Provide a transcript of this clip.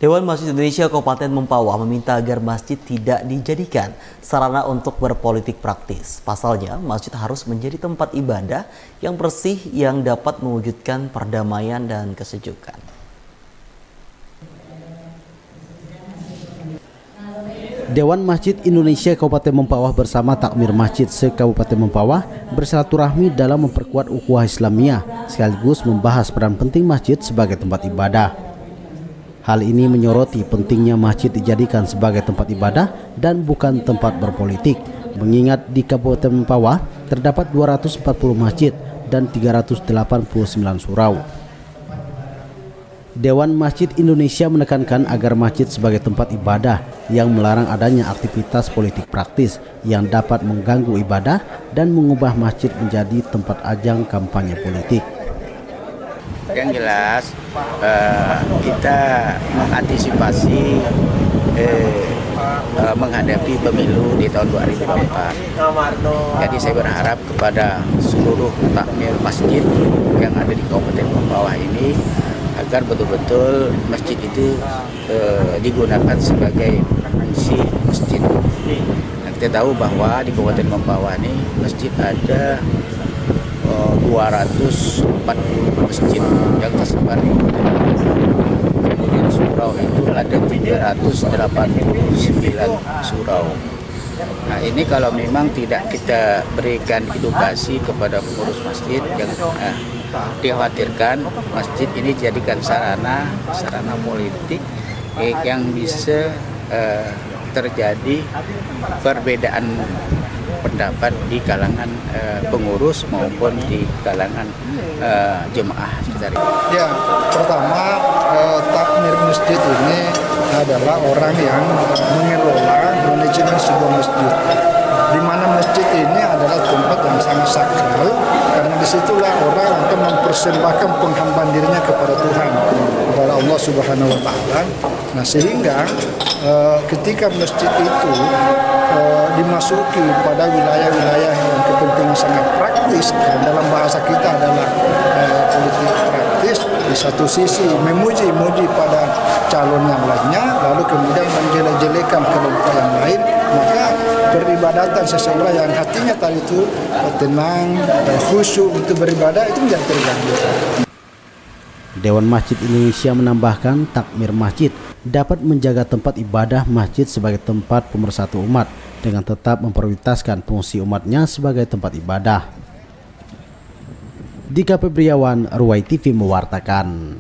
Dewan Masjid Indonesia Kabupaten Mempawah meminta agar masjid tidak dijadikan sarana untuk berpolitik praktis. Pasalnya, masjid harus menjadi tempat ibadah yang bersih yang dapat mewujudkan perdamaian dan kesejukan. Dewan Masjid Indonesia Kabupaten Mempawah bersama Takmir Masjid se-Kabupaten Mempawah bersilaturahmi dalam memperkuat ukhuwah Islamiyah sekaligus membahas peran penting masjid sebagai tempat ibadah. Hal ini menyoroti pentingnya masjid dijadikan sebagai tempat ibadah dan bukan tempat berpolitik, mengingat di Kabupaten Mempawah terdapat 240 masjid dan 389 surau. Dewan Masjid Indonesia menekankan agar masjid sebagai tempat ibadah yang melarang adanya aktivitas politik praktis yang dapat mengganggu ibadah dan mengubah masjid menjadi tempat ajang kampanye politik. Yang jelas kita mengantisipasi menghadapi pemilu di tahun 2024. Jadi saya berharap kepada seluruh takmir masjid yang ada di Kabupaten Mempawah ini agar betul-betul masjid itu digunakan sebagai fungsi masjid. Nah, kita tahu bahwa di Kabupaten Mempawah ini masjid ada 240 masjid yang tersebar di kemudian surau itu ada 389 surau. Nah ini kalau memang tidak kita berikan edukasi kepada pengurus masjid, yang dikhawatirkan masjid ini dijadikan sarana politik yang bisa terjadi perbedaan pendapat di kalangan pengurus maupun di kalangan jemaah. Ya, pertama takmir masjid ini adalah orang yang mengelola manajemen sebuah masjid, di mana masjid ini adalah tempat yang sangat sakral karena disitulah orang akan mempersembahkan penghambaan dirinya kepada Tuhan, kepada Allah Subhanahu Wa Taala. Nah sehingga ketika masjid itu dimasuki pada wilayah-wilayah yang kepentingan sangat praktis, dan dalam bahasa kita adalah politik praktis, di satu sisi memuji-muji pada calon yang lainnya, lalu kemudian menjelek-jelekan kelompok yang lain, maka peribadatan seseorang yang hatinya tadi itu tenang dan khusyuk untuk beribadah itu menjadi terganggu. Dewan Masjid Indonesia menambahkan takmir masjid dapat menjaga tempat ibadah masjid sebagai tempat pemersatu umat dengan tetap memprioritaskan fungsi umatnya sebagai tempat ibadah. Dika Febriawan, Ruwai TV mewartakan.